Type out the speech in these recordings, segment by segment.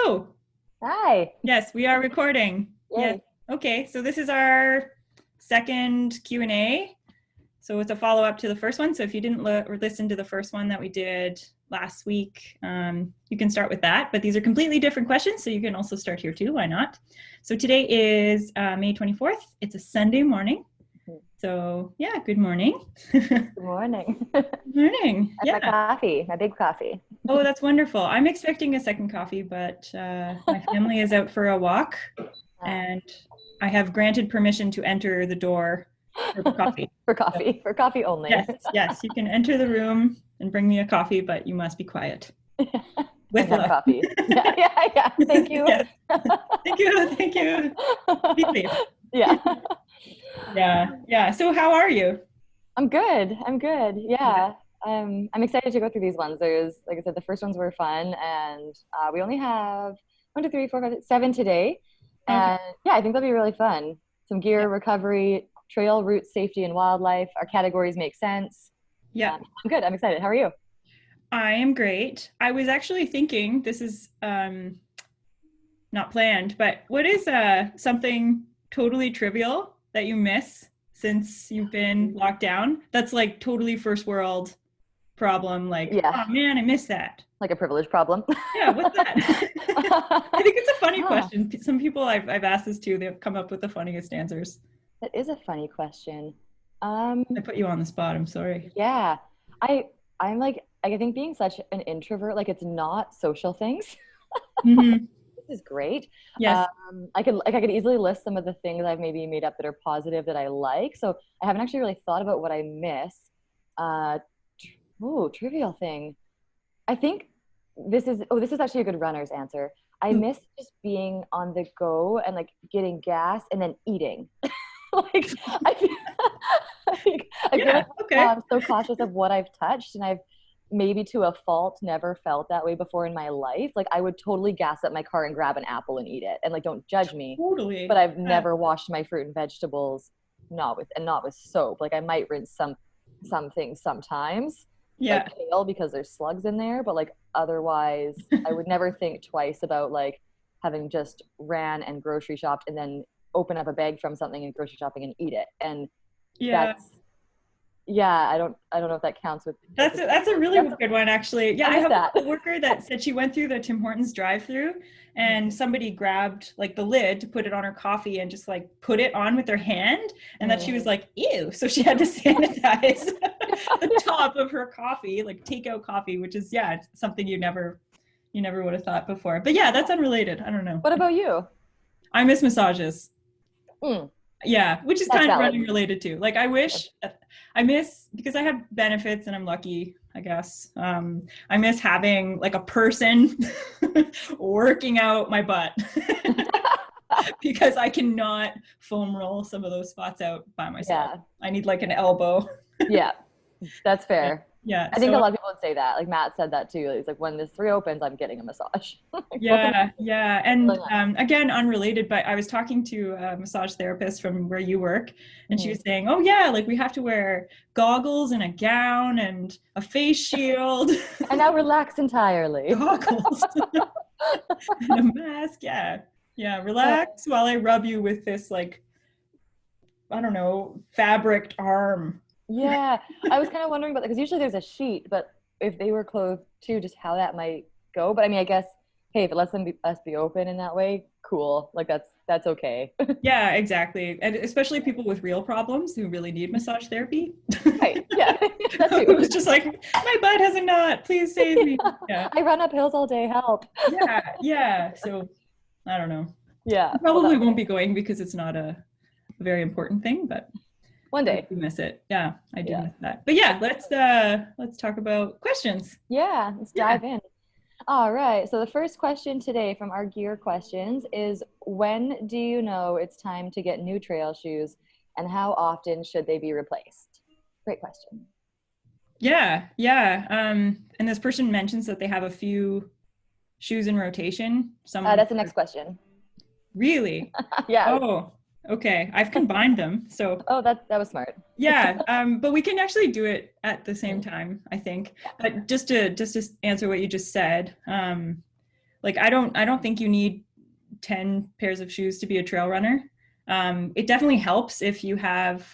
Hello. Hi. Yes, we are recording. Yes. Yay. Okay, so this is our second Q&A. So it's a follow-up to the first one. So if you didn't or listen to the first one that we did last week, you can start with that. But these are completely different questions, so you can also start here too. Why not? So today is May 24th. It's a Sunday morning. So yeah, good morning. Good morning. Good morning. I have my Yeah. coffee, my big coffee. Oh, that's wonderful. I'm expecting a second coffee, but my family is out for a walk and I have granted permission to enter the door for coffee. For So, coffee, for coffee only. yes, you can enter the room and bring me a coffee, but you must be quiet. And With have love. coffee. Yeah. Thank you. Yes. Thank you. Be safe. Yeah. Yeah. So how are you? I'm good. I'm good. Yeah. Yeah. I'm excited to go through these ones. There's, like I said, the first ones were fun, and we only have 7 today. Okay. And yeah, I think they'll be really fun. Some Yeah. gear recovery, trail route safety and wildlife. Our categories make sense. Yeah. I'm good. I'm excited. How are you? I am great. I was actually thinking this is not planned, but what is something totally trivial that you miss since you've been locked down? That's like totally first world problem. Like, Yeah, oh man, I miss that. like a privilege problem. Yeah, what's that? I think it's a funny Huh, question. Some people I've asked this to, they've come up with the funniest answers. that is a funny question. I put you on the spot. I'm sorry. Yeah, I I'm like I think being such an introvert, like it's not social things. Hmm. This is great. Yes. I could easily list some of the things I've maybe made up that are positive that I like. So I haven't actually really thought about what I miss. Uh, trivial thing. I think this is actually a good runner's answer. I Ooh. miss just being on the go and like getting gas and then eating. Like I feel, I feel Yeah. like now Okay. I'm so cautious of what I've touched, and I've maybe to a fault never felt that way before in my life. Like I would totally gas up my car and grab an apple and eat it, and like don't judge me, but Totally. I've Yeah. never washed my fruit and vegetables, not with soap. Like I might rinse some things sometimes, like Yeah. kale because there's slugs in there, but like otherwise, I would never think twice about like having just ran and grocery shopped and then open up a bag from something and grocery shopping and eat it. And Yeah. that's yeah, I don't know if that counts with as a That's a trivial. really That's good one, actually. Yeah, I I miss have a that. coworker that said she went through the Tim Hortons drive-through and somebody grabbed like the lid to put it on her coffee and just like put it on with their hand, and that she was Mm. like, ew. So she had to sanitize the Yeah. top of her coffee, like takeout coffee, which is yeah, it's something you never would have thought before. But yeah, that's unrelated. I don't know. What about you? I miss massages. Mm, Yeah, which is that's kind of valid. running related to. Like I wish I miss because I have benefits and I'm lucky, I guess. I miss having like a person working out my butt because I cannot foam roll some of those spots out by myself. Yeah, I need like an elbow. yeah, that's Yeah. fair. Yeah. I think a So lot of people would say that. Like Matt said that too. He's like, when this reopens, I'm getting a massage. Like, welcome. yeah. And again, unrelated, but I was talking to a massage therapist from where you work, and she Mhm. was saying, "Oh yeah, like we have to wear goggles and a gown and a face shield, And now relax entirely. goggles and a mask." Yeah, yeah. Relax while I rub you with this like I don't know fabric arm. Yeah, I was kind of wondering about that because usually there's a sheet, but if they were clothed too, just how that might go. But I mean, I guess, hey, if it lets us be open in that way, cool. Like that's okay. Yeah, exactly. And especially people with real problems who really need massage therapy. Right. Yeah, that It too. was just like, my butt has a knot. Please save me. Yeah. I run up hills all day. Help. Yeah. So I don't know. Yeah. I Well, probably that won't be going because it's not a very important thing, but one I day. do miss it. Yeah, I do Yeah. miss that. But yeah, let's talk about questions. Yeah. Let's Yeah. dive in. All right. So the first question today from our gear questions is, when do you know it's time to get new trail shoes, and how often should they be replaced? Great question. Yeah. And this person mentions that they have a few shoes in rotation. Some That's the next question. really. Yeah. Oh, okay. I've combined them. So Oh, that was smart. yeah, but we can actually do it at the same Mhm. time, I think. But just to answer what you just said, Like I don't think you need 10 pairs of shoes to be a trail runner. It definitely helps if you have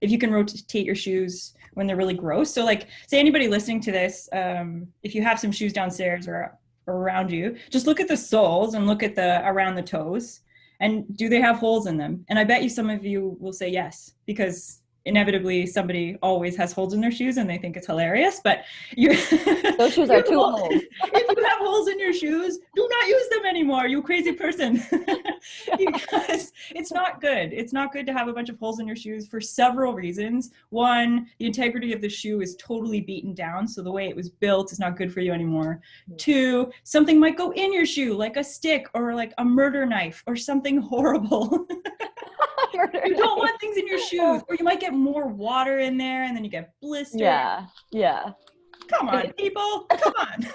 if you can rotate your shoes when they're really gross. So like say anybody listening to this, if you have some shoes downstairs or around you, just look at the soles and look at the around the toes, and do they have holes in them? And I bet you some of you will say yes, because inevitably somebody always has holes in their shoes and they think it's hilarious, but you Those shoes are too old. if you have holes in your shoes, do not use them anymore, you crazy person. Because it's not good. It's not good to have a bunch of holes in your shoes for several reasons. One, the integrity of the shoe is totally beaten down, so the way it was built is not good for you anymore. Two, something might go in your shoe, like a stick or like a murder knife or something horrible. You don't want things in your shoes, or you might get more water in there and then you get blisters. Yeah. Come on, people. Come on.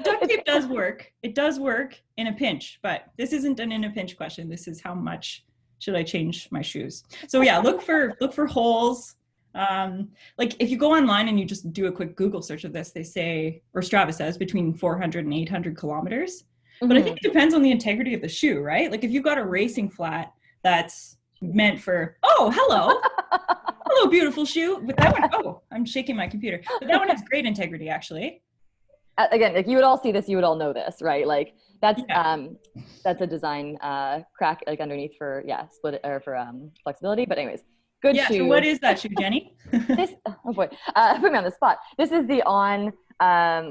Duct tape does work. It does work in a pinch, but this isn't an in a pinch question. This is how much should I change my shoes? So yeah, look for holes. Like if you go online and you just do a quick Google search of this, they say, or Strava says, between 400 and 800 kilometers. But I think it depends on the integrity of the shoe, right? Like if you've got a racing flat that's meant for, oh, hello, beautiful shoe. But that one, oh, I'm shaking my computer. But that one has great integrity, actually. Again, like you would all see this, you would all know this, right? Like that's a design crack like underneath for split or for flexibility. But anyways, good shoe. So what is that shoe, Jenny? This, oh boy, put me on the spot. This is the On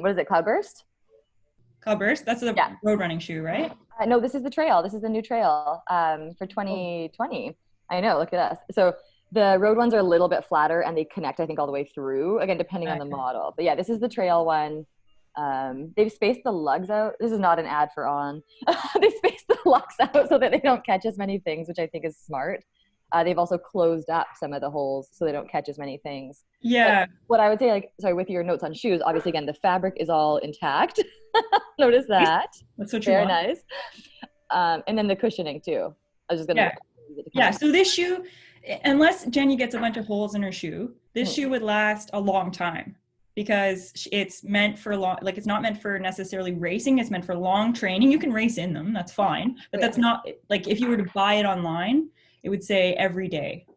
what is it, Cloudburst? Cloudburst. That's the road running shoe, right? No, this is the trail. This is the new trail for 2020. I know. Look at us. So the road ones are a little bit flatter and they connect, I think, all the way through. Again, depending on the model. But yeah, this is the trail one. They've spaced the lugs out. This is not an ad for On. They spaced the lugs out so that they don't catch as many things, which I think is smart. They've also closed up some of the holes so they don't catch as many things. Yeah. But what I would say, like, sorry, with your notes on shoes, obviously, again, the fabric is all intact. Notice that. That's what you Very want. nice. And then the cushioning too. I was just gonna. Yeah. So this shoe, unless Jenny gets a bunch of holes in her shoe, this shoe would last a long time, because it's meant for long, like it's not meant for necessarily racing. It's meant for long training. You can race in them, that's fine. But that's not, like if you were to buy it online, it would say every day.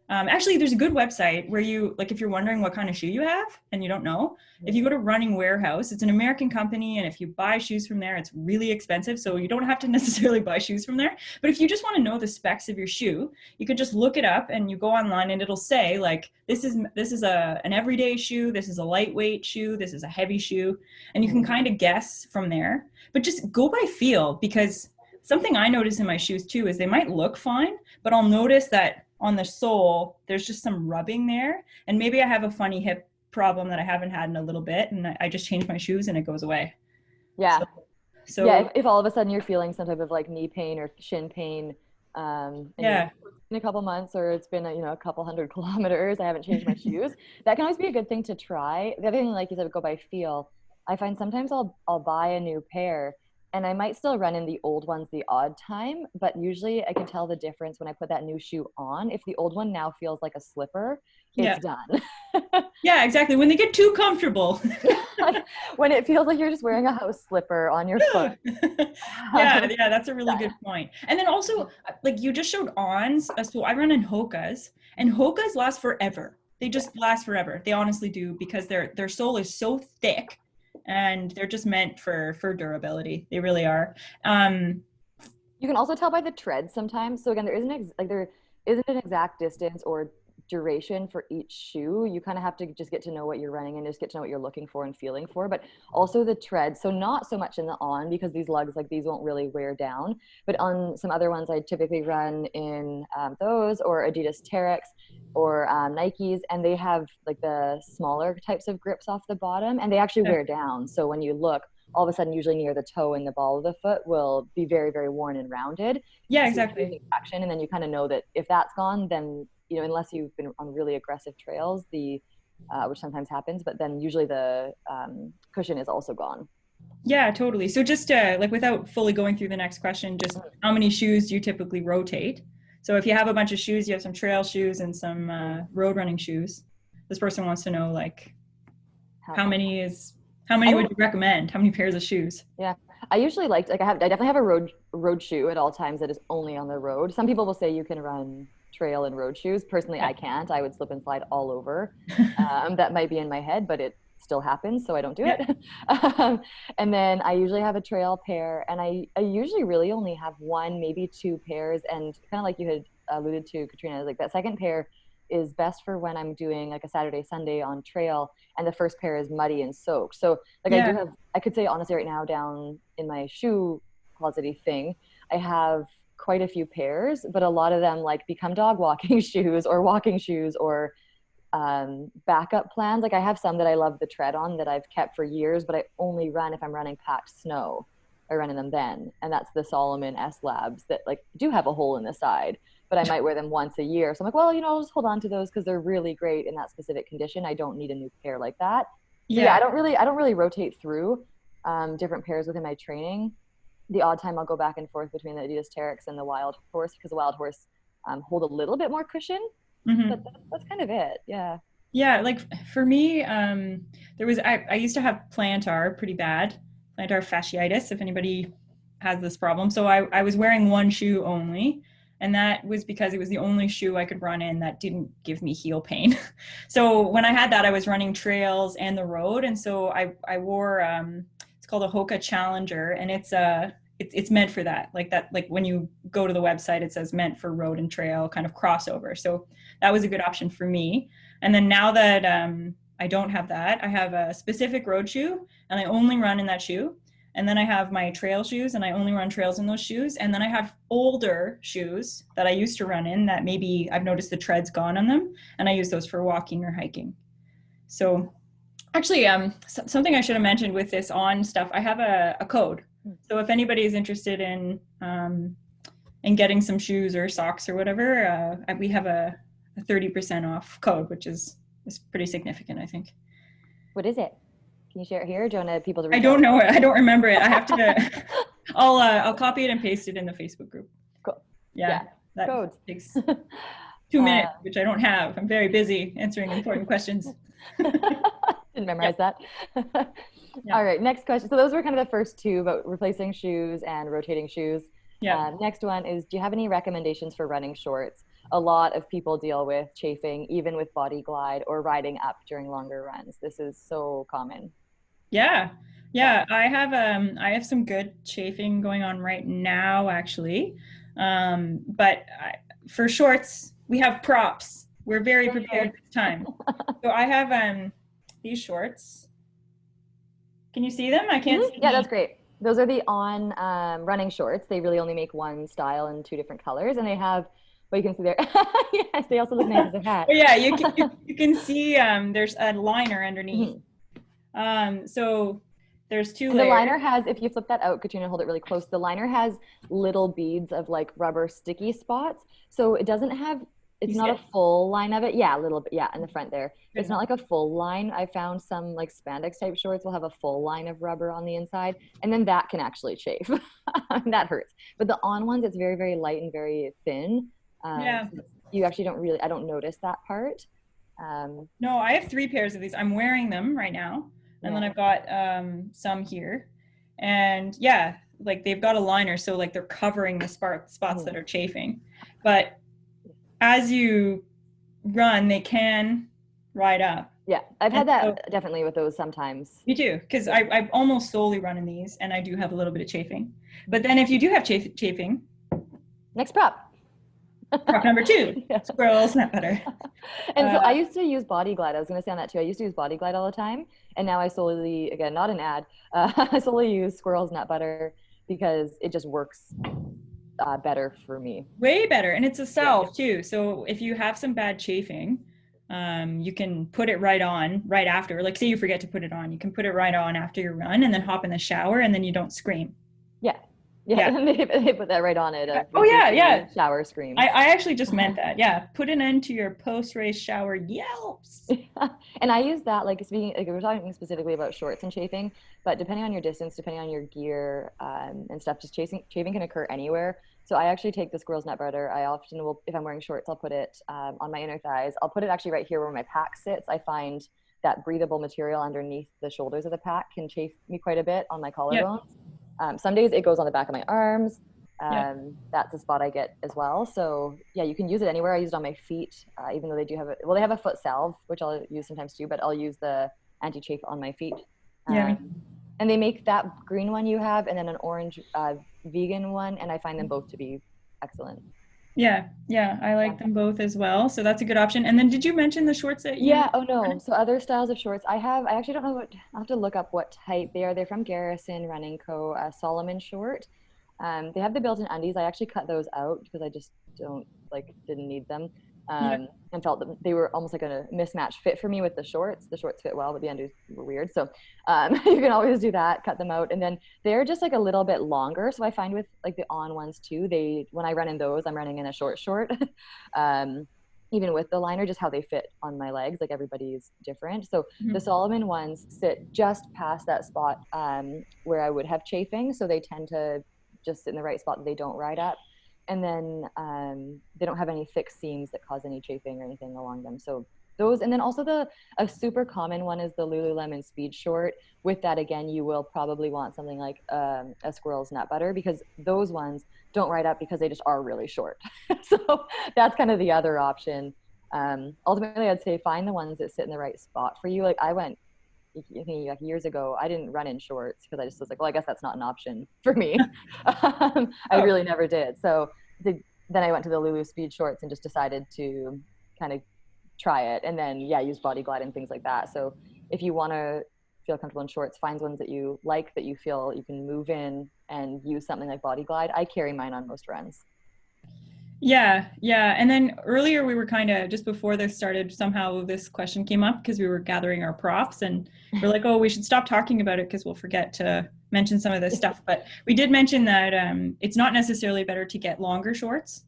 Actually, there's a good website where you, like if you're wondering what kind of shoe you have and you don't know, if you go to Running Warehouse, it's an American company, and if you buy shoes from there, it's really expensive, so you don't have to necessarily buy shoes from there. But if you just want to know the specs of your shoe, you could just look it up and you go online and it'll say like, this is an everyday shoe, this is a lightweight shoe, this is a heavy shoe, and you can kind of guess from there. But just go by feel, because something I notice in my shoes too is they might look fine, but I'll notice that on the sole, there's just some rubbing there. And maybe I have a funny hip problem that I haven't had in a little bit, and I just change my shoes and it goes away. Yeah. So yeah, if all of a sudden you're feeling some type of like knee pain or shin pain, in a couple months, or it's been a couple 100 kilometers, I haven't changed my shoes, that can always be a good thing to try. The other thing, like you said, go by feel. I find sometimes I'll buy a new pair and I might still run in the old ones the odd time, but usually I can tell the difference when I put that new shoe on. If the old one now feels like a slipper, it's done. Yeah, exactly. When they get too comfortable. Like, when it feels like you're just wearing a house slipper on your foot. yeah, that's a really good point. And then also, like you just showed Ons, so I run in Hoka's, and Hoka's last forever. They just last forever. They honestly do, because their sole is so thick. And they're just meant for durability. They really are. You can also tell by the treads sometimes. So again, there isn't an exact distance or duration for each shoe. You kind of have to just get to know what you're running and just get to know what you're looking for and feeling for, but also the treads. So not so much in the On, because these lugs, like these won't really wear down, but on some other ones I typically run in those, or Adidas Terex, or Nikes, and they have like the smaller types of grips off the bottom, and they actually wear down. So when you look, all of a sudden, usually near the toe and the ball of the foot will be very, very worn and rounded. Yeah, exactly. Action, and then you kind of know that if that's gone, then unless you've been on really aggressive trails, which sometimes happens, but then usually the cushion is also gone. Yeah, totally. So just like without fully going through the next question, just how many shoes do you typically rotate? So if you have a bunch of shoes, you have some trail shoes and some road running shoes. This person wants to know like how many is How I many would don't. you recommend? How many pairs of shoes? Yeah, I usually I definitely have a road shoe at all times that is only on the road. Some people will say you can run trail and road shoes. Personally, Yeah. I can't. I would slip and slide all over. That might be in my head, but it still happens, so I don't do Yeah. it. um, and then I usually have a trail pair, and I usually really only have one, maybe two pairs. And kind of like you had alluded to, Katrina, like that second pair is best for when I'm doing like a Saturday, Sunday on trail, and the first pair is muddy and soaked. So like I Yeah. do have, I could say honestly right now down in my shoe closety thing, I have quite a few pairs, but a lot of them like become dog walking shoes or walking shoes or backup plans. Like I have some that I love the tread on that I've kept for years, but I only run if I'm running packed snow. I run in them then, and that's the Solomon S Labs that like do have a hole in the side, but I might wear them once a year. So I'm like, well, I'll just hold on to those because they're really great in that specific condition. I don't need a new pair like that. So yeah, Yeah. I don't really rotate through different pairs within my training. The odd time I'll go back and forth between the Adidas Terrex and the Wild Horse because the Wild Horse hold a little bit more cushion, but Hmm. that's kind of it. Yeah. Yeah, like for me, I used to have plantar pretty bad, plantar fasciitis, if anybody has this problem. So I was wearing one shoe only, and that was because it was the only shoe I could run in that didn't give me heel pain. So when I had that, I was running trails and the road, and so I wore it's called a Hoka Challenger, and it's meant for that. Like when you go to the website, it says meant for road and trail kind of crossover. So that was a good option for me. And then now that I don't have that, I have a specific road shoe and I only run in that shoe. And then I have my trail shoes and I only run trails in those shoes. And then I have older shoes that I used to run in that maybe I've noticed the tread's gone on them. And I use those for walking or hiking. So actually, something I should have mentioned with this on stuff, I have a code. So if anybody is interested in getting some shoes or socks or whatever, we have a 30% off code, which is pretty significant, I think. What is it? Can you share it here? Do you want people to I reach don't out? know it. I don't remember it. I have to. I'll copy it and paste it in the Facebook group. Cool. Yeah, Yeah. that Codes. takes 2 minutes, uh, which I don't have. I'm very busy answering important questions. didn't memorize Yep. that. Yeah. All right, next question. So those were kind of the first two about replacing shoes and rotating shoes. Yeah. Next one is, do you have any recommendations for running shorts? A lot of people deal with chafing, even with Body Glide or riding up during longer runs. This is so common. Yeah. Yeah. Yeah. I have some good chafing going on right now, actually. But for shorts, we have props. We're very prepared Yay. this time. So I have these shorts. Can you see them? I can't see Yeah, that's me. great. Those are the on running shorts. They really only make one style in two different colors, and they have what you can see there. Yes, they also look nice as a hat. But yeah, you can see there's a liner underneath. Mhm. So there's two And the layers. liner has, if you flip that out, Katrina, hold it really close. The liner has little beads of like rubber sticky spots. So it doesn't have, You it's see not a it? full line of it. Yeah, a little bit. Yeah, in the front there. Good It's not enough. like a full line. I found some like spandex type shorts will have a full line of rubber on the inside. And then that can actually chafe. That hurts. But the on ones, it's very, very light and very thin. Yeah. So you actually don't really, I don't notice that part. No, I have three pairs of these. I'm wearing them right now, and then Yeah. I've got some here, and yeah, like they've got a liner, so like they're covering the spots Mhm. that are chafing. But as you run, they can ride up, Yeah. I've and had so that definitely with those sometimes. me too, because Yeah. I almost solely run in these, and I do have a little bit of chafing. But then if you do have chafing, Next prop. prop number two, Yeah. squirrels nut butter. And so I Uh, used to use Body Glide. I was going to say on that too. I used to use Body Glide all the time, and now I solely, again, not an ad, I solely use Squirrel's Nut Butter because it just works better for me. Way better. And it's a Yeah. salve too. So if you have some bad chafing, you can put it right on right after. Like say you forget to put it on, you can put it right on after your run and then hop in the shower and then you don't scream. Yeah. Yeah. Yeah. They put that right on it. Oh yeah, Reduce yeah. your shower screams. I actually just meant that. Yeah. Put an end to your post-race shower yelps. And I use that, like speaking, like we're talking specifically about shorts and chafing, but depending on your distance, depending on your gear and stuff, just chafing can occur anywhere. So I actually take the squirrel's nut butter. I often will, if I'm wearing shorts, I'll put it on my inner thighs. I'll put it actually right here where my pack sits. I find that breathable material underneath the shoulders of the pack can chafe me quite a bit on my collarbones. Some days it goes on the back of my arms. That's a spot I get as well. So yeah, you can use it anywhere. I use it on my feet, even though they do have they have a foot salve, which I'll use sometimes too, but I'll use the anti-chafe on my feet. And they make that green one you have, and then an orange vegan one, and I find them both to be excellent. Yeah, I like them both as well. So that's a good option. And then did you mention the shorts that you Yeah, oh no. So other styles of shorts, I actually don't know I'll have to look up what type they are. They're from Garrison Running Co. Solomon short. They have the built-in undies. I actually cut those out because I just didn't need them. And felt that they were almost like a mismatched fit for me with the shorts. The shorts fit well, but the undies were weird. So you can always do that, cut them out. And then they're just like a little bit longer. So I find with like the On ones too, when I run in those, I'm running in a short. Even with the liner, just how they fit on my legs, like everybody's different. So the Solomon ones sit just past that spot where I would have chafing. So they tend to just sit in the right spot that they don't ride up. And then they don't have any thick seams that cause any chafing or anything along them. So those, and then also a super common one is the Lululemon Speed Short. With that, again, you will probably want something like a squirrel's nut butter, because those ones don't ride up because they just are really short. So that's kind of the other option. Ultimately, I'd say find the ones that sit in the right spot for you. Like I went, like years ago, I didn't run in shorts because I just was like, well, I guess that's not an option for me. I really never did. So then I went to the Lulu Speed Shorts and just decided to kind of try it, and then use Body Glide and things like that. So if you want to feel comfortable in shorts, find ones that you like, that you feel you can move in, and use something like Body Glide. I carry mine on most runs. Yeah. And then earlier we were kind of, just before this started, somehow this question came up because we were gathering our props, and we're like, oh, we should stop talking about it because we'll forget to mention some of this stuff. But we did mention that it's not necessarily better to get longer shorts,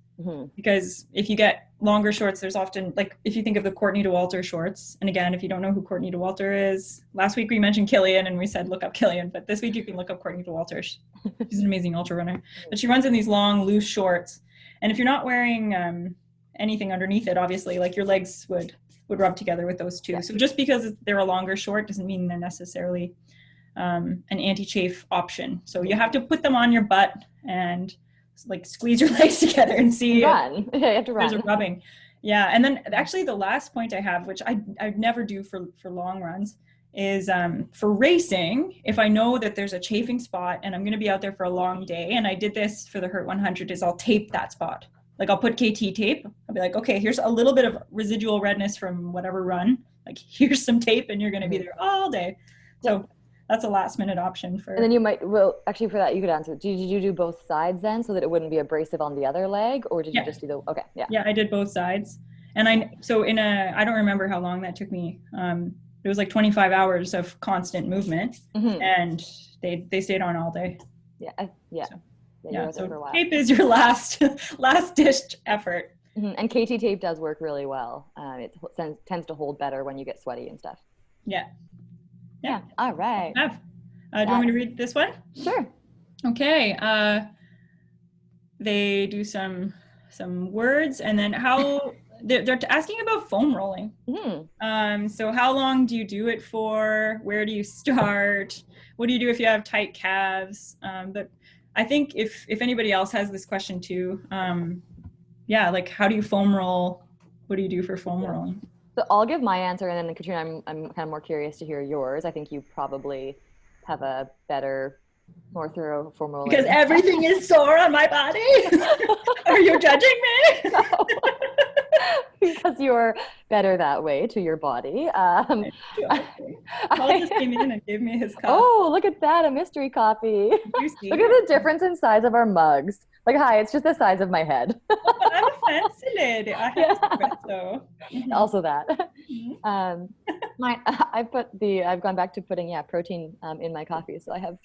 because if you get longer shorts, there's often, like, if you think of the Courtney Dauwalter shorts, and again, if you don't know who Courtney Dauwalter is, last week we mentioned Kilian and we said look up Kilian, but this week you can look up Courtney Dauwalter. She's an amazing ultra runner, but she runs in these long, loose shorts. And if you're not wearing anything underneath it, obviously, like, your legs would rub together with those too. So just because they're a longer short doesn't mean they're necessarily an anti-chafe option. So you have to put them on your butt and like squeeze your legs together and see. Run. You have to run. There's a rubbing. Yeah. And then actually the last point I have, which I never do for long runs, is for racing, if I know that there's a chafing spot and I'm going to be out there for a long day, and I did this for the Hurt 100, is I'll tape that spot. Like, I'll put KT tape. I'll be like, okay, here's a little bit of residual redness from whatever run. Like, here's some tape and you're going to be there all day. So that's a last minute option for. And then you might, actually for that you could answer. Did you do both sides then, so that it wouldn't be abrasive on the other leg, or did you just do the, okay. Yeah, I did both sides. And I don't remember how long that took me. It was like 25 hours of constant movement, and they stayed on all day. So tape is your last ditch effort. And KT tape does work really well. It tends to hold better when you get sweaty and stuff. Yeah. All right. Do you want me to read this one? Sure. Okay. They do some words, and then how they're asking about foam rolling. So how long do you do it for? Where do you start? What do you do if you have tight calves? But I think if anybody else has this question too, like, how do you foam roll? What do you do for foam rolling? So I'll give my answer, and then Katrina, I'm kind of more curious to hear yours. I think you probably have a better, more thorough foam rolling. Because everything is sore on my body? Are you judging me? No. Because you're better that way to your body. Paul just came in and gave me his coffee. Oh, look at that, a mystery coffee. Look at the difference in size of our mugs. Like, hi, it's just the size of my head. I'm a fancy lady. I have espresso. Also that. I've gone back to putting protein in my coffee, so I have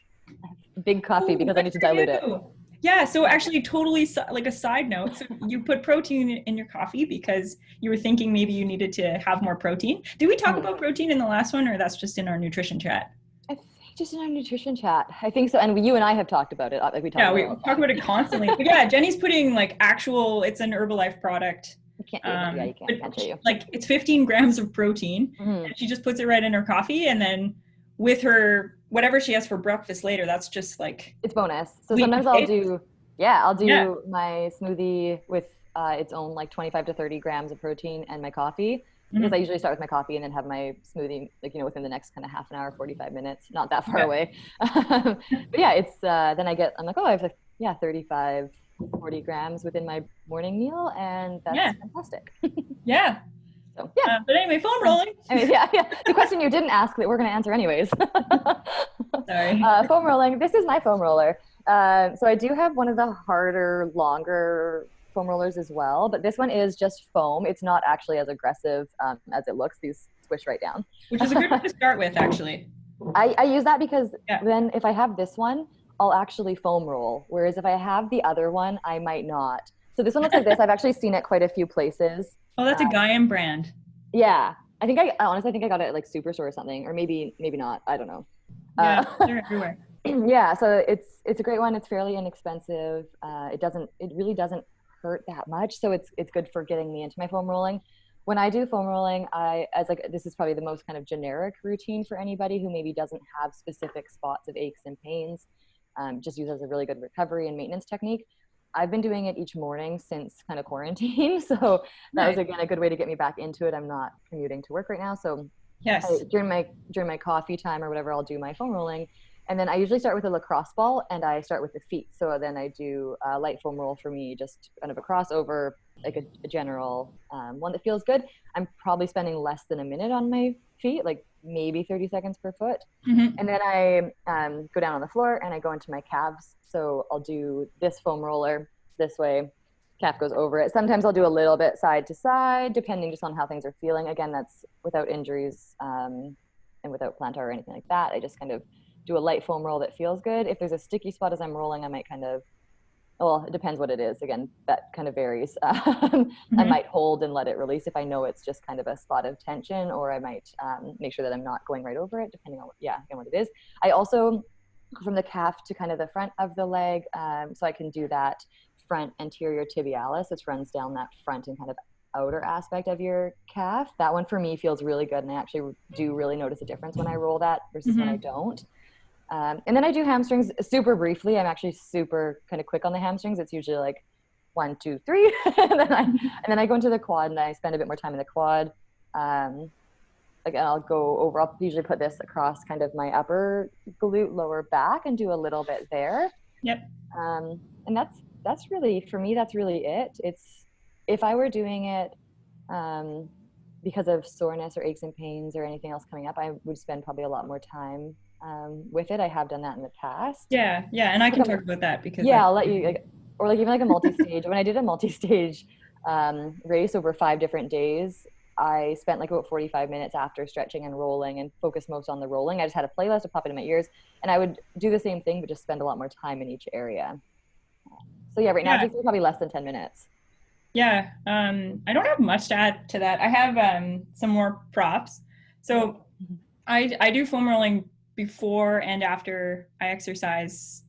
big coffee because I need to dilute it. Yeah, so actually, totally like a side note, so you put protein in your coffee because you were thinking maybe you needed to have more protein. Did we talk about protein in the last one, or that's just in our nutrition chat? I think just in our nutrition chat. I think so, and you and I have talked about it. Like we talk talk about it constantly. But yeah, Jenny's putting like it's an Herbalife product. can't. Yeah, you can't show you. Like it's 15 grams of protein, and she just puts it right in her coffee, and then with her whatever she has for breakfast later, that's just like it's bonus. So sometimes I'll do my smoothie with its own like 25 to 30 grams of protein and my coffee, because I usually start with my coffee and then have my smoothie like within the next kind of half an hour, 45 minutes, not that far away. But yeah, it's then I'm like, oh, I have like 35 40 grams within my morning meal, and that's fantastic. Yeah. So yeah. But anyway, foam rolling. Yeah. The question you didn't ask that we're going to answer anyways. Sorry. Foam rolling. This is my foam roller. So I do have one of the harder, longer foam rollers as well, but this one is just foam. It's not actually as aggressive as it looks. These squish right down. Which is a good one to start with, actually. I use that because then if I have this one, I'll actually foam roll. Whereas if I have the other one, I might not. So this one looks like this. I've actually seen it quite a few places. Oh, that's a Gaiam brand. Yeah. I honestly think I got it at like Superstore or something, or maybe not. I don't know. Yeah, they're everywhere. Yeah, so it's a great one. It's fairly inexpensive. It really doesn't hurt that much. So it's good for getting me into my foam rolling. When I do foam rolling, this is probably the most kind of generic routine for anybody who maybe doesn't have specific spots of aches and pains. Just use as a really good recovery and maintenance technique. I've been doing it each morning since kind of quarantine. So that was, again, a good way to get me back into it. I'm not commuting to work right now. So during my coffee time or whatever, I'll do my foam rolling. And then I usually start with a lacrosse ball, and I start with the feet. So then I do a light foam roll for me, just kind of a crossover, like a general one that feels good. I'm probably spending less than a minute on my feet, like maybe 30 seconds per foot. And then I go down on the floor and I go into my calves. So I'll do this foam roller this way, calf goes over it. Sometimes I'll do a little bit side to side, depending just on how things are feeling. Again, that's without injuries and without plantar or anything like that. I just kind of do a light foam roll that feels good. If there's a sticky spot as I'm rolling, I might it depends what it is. Again, that kind of varies. I might hold and let it release if I know it's just kind of a spot of tension, or I might make sure that I'm not going right over it, depending on what it is. I also, from the calf to kind of the front of the leg, so I can do that front anterior tibialis, which runs down that front and kind of outer aspect of your calf. That one for me feels really good, and I actually do really notice a difference when I roll that versus when I don't. And then I do hamstrings super briefly. I'm actually super kind of quick on the hamstrings. It's usually like 1, 2, 3, and then I go into the quad and I spend a bit more time in the quad. Again, I'll go over. I'll usually put this across kind of my upper glute, lower back, and do a little bit there. Yep. And that's really, for me, that's really it. It's, if I were doing it because of soreness or aches and pains or anything else coming up, I would spend probably a lot more time with it. I have done that in the past. Yeah, and I can talk about that because I'll let you, or like even like a multi-stage. When I did a multi-stage race over 5 different days, I spent like about 45 minutes after stretching and rolling and focused most on the rolling. I just had a playlist to pop it in my ears, and I would do the same thing, but just spend a lot more time in each area. So right now it takes me probably less than 10 minutes. Yeah, I don't have much to add to that. I have some more props. So I do foam rolling before and after I exercise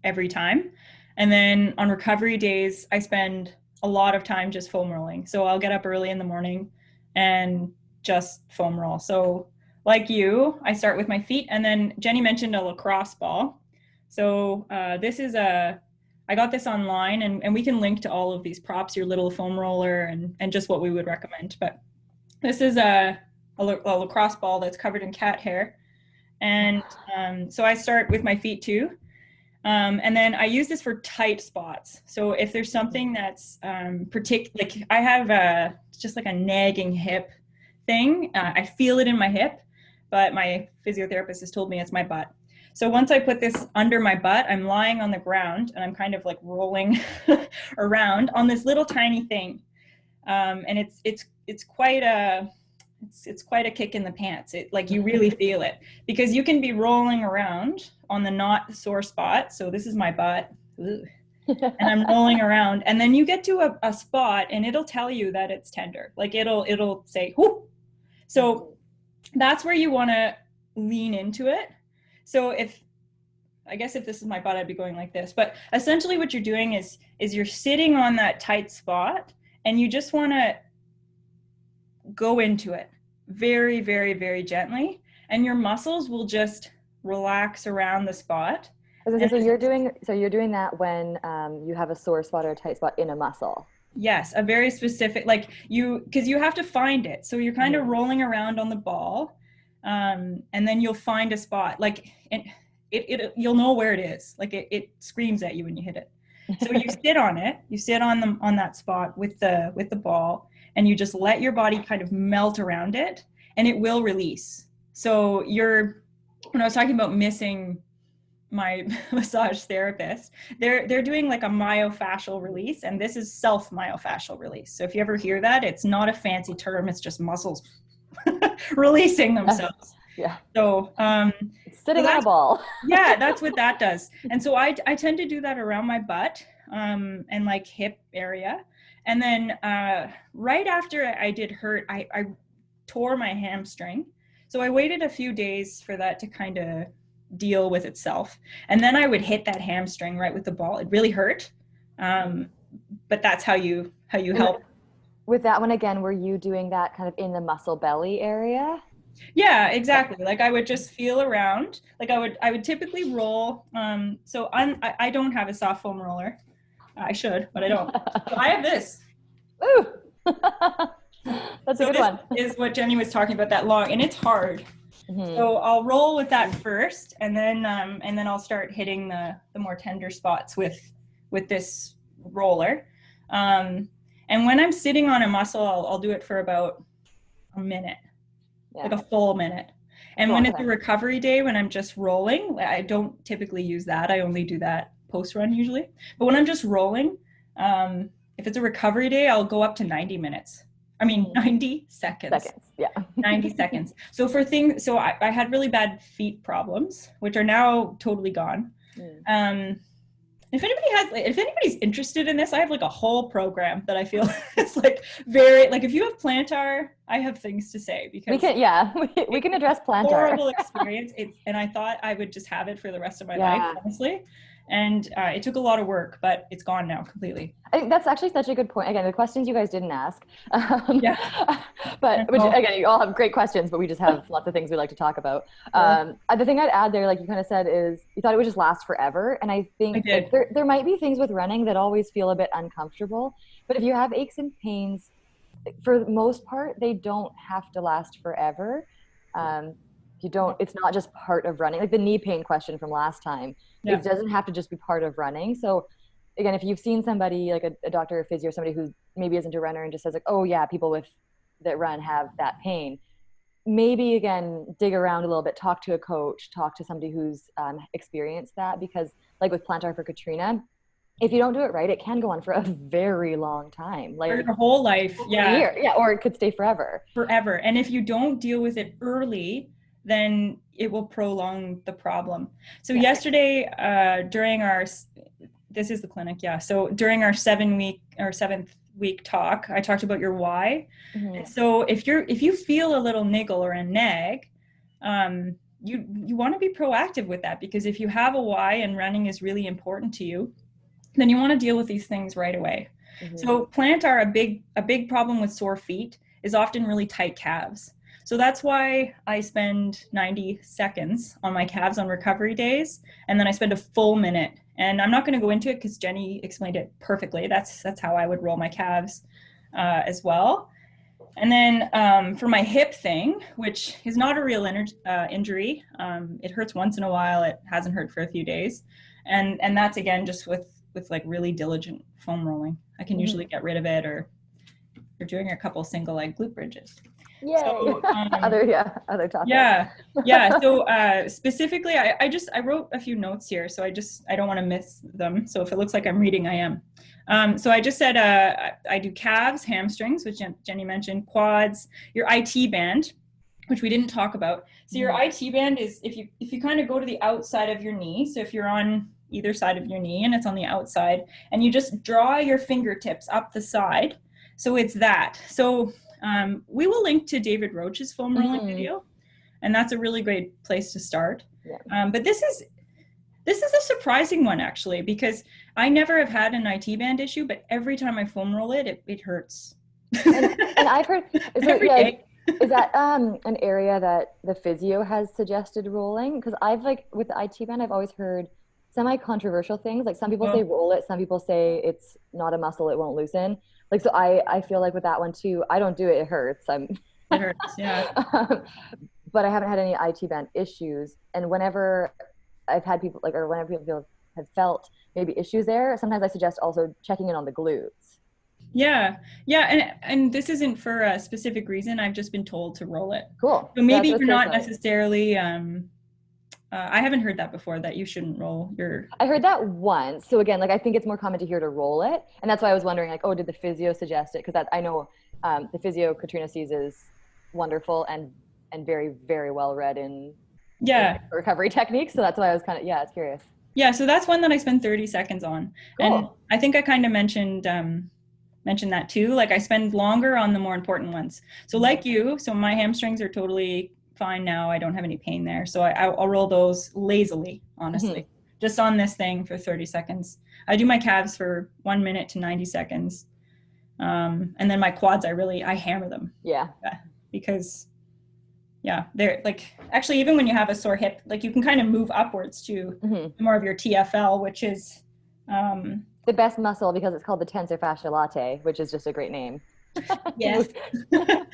every time. And then on recovery days, I spend a lot of time just foam rolling. So I'll get up early in the morning and just foam roll. So like you, I start with my feet, and then Jenny mentioned a lacrosse ball. So this is I got this online, and we can link to all of these props, your little foam roller and just what we would recommend. But this is a lacrosse ball that's covered in cat hair. And so I start with my feet too. And then I use this for tight spots. So if there's something that's like I have just like a nagging hip thing, I feel it in my hip, but my physiotherapist has told me it's my butt. So once I put this under my butt, I'm lying on the ground and I'm kind of like rolling around on this little tiny thing. And it's quite a kick in the pants. Like you really feel it, because you can be rolling around on the not sore spot. So this is my butt. And I'm rolling around, and then you get to a spot and it'll tell you that it's tender. Like it'll say, whoop. So that's where you want to lean into it. So if this is my butt, I'd be going like this. But essentially what you're doing is you're sitting on that tight spot, and you just want to go into it very, very, very gently, and your muscles will just relax around the spot. So you're doing that when you have a sore spot or a tight spot in a muscle. Yes, a very specific, like because you have to find it. So you're kind of rolling around on the ball, and then you'll find a spot. Like you'll know where it is. Like it screams at you when you hit it. So you sit on it. You sit on that spot with the ball, and you just let your body kind of melt around it, and it will release. So when I was talking about missing my massage therapist, they're doing like a myofascial release, and this is self myofascial release. So if you ever hear that, it's not a fancy term, it's just muscles releasing themselves. Yeah. So sitting on a ball. Yeah, that's what that does. And so I tend to do that around my butt and like hip area. And then right after I did hurt, I tore my hamstring. So I waited a few days for that to kind of deal with itself, and then I would hit that hamstring right with the ball. It really hurt, but that's how you help. With that one again, were you doing that kind of in the muscle belly area? Yeah, exactly. Like I would just feel around. Like I would typically roll. So I don't have a soft foam roller. I should, but I don't. So I have this. Ooh. That's a good one. This is what Jenny was talking about, that long, and it's hard. Mm-hmm. So I'll roll with that first, and then I'll start hitting the more tender spots with this roller. And when I'm sitting on a muscle, I'll do it for about a minute, like a full minute. And when it's a recovery day, when I'm just rolling, I don't typically use that. I only do that post-run usually. But when I'm just rolling, if it's a recovery day, I'll go up to 90 minutes. 90 seconds. Yeah. 90 seconds. So I had really bad feet problems, which are now totally gone. If anybody's interested in this, I have like a whole program that I feel it's like very, like if you have plantar, I have things to say, because we can address plantar. Horrible experience. And I thought I would just have it for the rest of my life, honestly. And it took a lot of work, but it's gone now completely. I think that's actually such a good point. Again, the questions you guys didn't ask. But again, you all have great questions, but we just have lots of things we like to talk about. The thing I'd add there, like you kind of said, is you thought it would just last forever. And I think there might be things with running that always feel a bit uncomfortable. But if you have aches and pains, for the most part, they don't have to last forever. It's not just part of running, like the knee pain question from last time. It doesn't have to just be part of running. So again, if you've seen somebody like a doctor or physio, somebody who maybe isn't a runner and just says like, oh yeah, people that run have that pain, maybe again, dig around a little bit, talk to a coach, talk to somebody who's experienced that, because like with plantar for Katrina, if you don't do it right, it can go on for a very long time, like your whole life. A year. Or it could stay forever. And if you don't deal with it early, then it will prolong the problem. So yesterday, during this is the clinic, so during our 7th week talk, I talked about your why. Mm-hmm. So if you feel a little niggle or a nag, you want to be proactive with that, because if you have a why and running is really important to you, then you want to deal with these things right away. Mm-hmm. So plantar, a big problem with sore feet is often really tight calves. So that's why I spend 90 seconds on my calves on recovery days, and then I spend a full minute. And I'm not going to go into it because Jenny explained it perfectly. That's how I would roll my calves as well. And then for my hip thing, which is not a real injury, it hurts once in a while. It hasn't hurt for a few days, and that's again just with like really diligent foam rolling. I can usually get rid of it, or you're doing a couple single leg glute bridges. Yay. So, other topics. Yeah. So specifically, I wrote a few notes here, so I don't want to miss them. So if it looks like I'm reading, I am. So I just said I do calves, hamstrings, which Jenny mentioned, quads, your IT band, which we didn't talk about. So your IT band is if you kind of go to the outside of your knee. So if you're on either side of your knee and it's on the outside, and you just draw your fingertips up the side. So it's that. So we will link to David Roach's foam rolling video, and that's a really great place to start. Yeah. But this is a surprising one, actually, because I never have had an IT band issue, but every time I foam roll it, it hurts. And I've heard, so Every yeah, day. is that an area that the physio has suggested rolling? Because I've like with the IT band, I've always heard semi-controversial things. Like some people say Oh, roll it, some people say it's not a muscle, it won't loosen. Like so I feel like with that one too, I don't do it, it hurts. I'm it hurts. Yeah. but I haven't had any IT band issues. And whenever I've had people like, or whenever people have felt maybe issues there, sometimes I suggest also checking in on the glutes. Yeah. Yeah. And this isn't for a specific reason. I've just been told to roll it. Cool. So That's maybe what I was you're curious not about. necessarily, I haven't heard that before that you shouldn't roll your, I heard that once. So again, like I think it's more common to hear to roll it, and that's why I was wondering, like, oh, did the physio suggest it? Because that I know the physio Katrina sees is wonderful and very very well read in yeah. recovery techniques. So that's why I was kind of yeah, I was curious. Yeah. So that's one that I spend 30 seconds on. And Cool. I think I kind of mentioned that too. Like I spend longer on the more important ones. So Mhm. like you, so my hamstrings are totally fine now. I don't have any pain there. So I'll roll those lazily, Mhm. honestly, just on this thing for 30 seconds. I do my calves for 1 minute to 90 seconds. And then my quads, I hammer them. Yeah. Yeah, because yeah, they're like, actually, even when you have a sore hip, like you can kind of move upwards to Mhm. more of your TFL, which is, um, The best muscle because it's called the tensor fascia latae, which is just a great name. yes.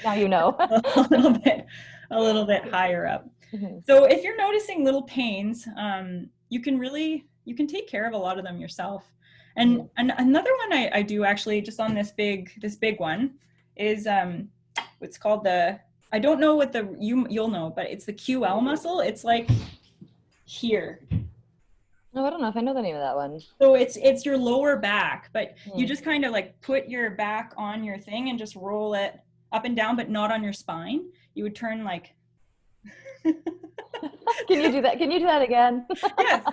Now you know. a little bit a little bit higher up. Mhm. So if you're noticing little pains, you can take care of a lot of them yourself. And, Mhm. another one I do actually just on this big one is it's called the, I don't know what you'll know, but it's the QL muscle. It's like here. No, I don't know if I know the name of that one. So it's your lower back, but you Mhm. just kind of like put your back on your thing and just roll it up and down, but not on your spine. You would turn like Can you do that? Can you do that again? yes.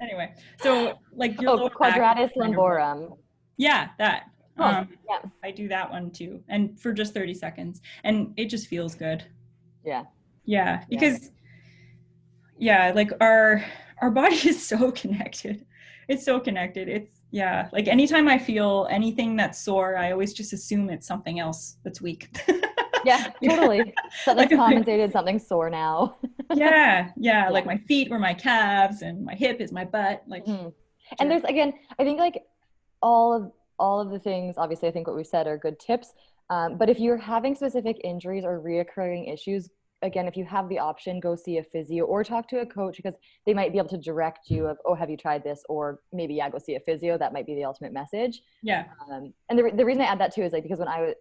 Anyway, so like your Oh, lower back is quadratus kind of roll. lumborum. Yeah, that. Cool. Yeah. I do that one too, and for just 30 seconds, and it just feels good. Yeah. Yeah, Yeah. because yeah, like our body is so connected. It's so connected. It's yeah, like anytime I feel anything that's sore, I always just assume it's something else that's weak. Yeah, Yeah. totally. Like Something's compensated, something's sore now. yeah, yeah, Yeah. like my feet were my calves and my hip is my butt. Like Mhm. And just there's again, I think like all of the things, obviously I think what we said are good tips. But if you're having specific injuries or reoccurring issues, again, if you have the option, go see a physio or talk to a coach because they might be able to direct you of, oh, have you tried this? Or maybe, yeah, go see a physio. That might be the ultimate message. yeah. And the reason I add that too is like because when I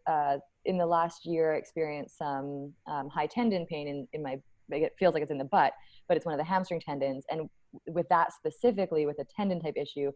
in the last year experienced some high tendon pain in my like it feels like it's in the butt, but it's one of the hamstring tendons. And with that specifically, with a tendon type issue,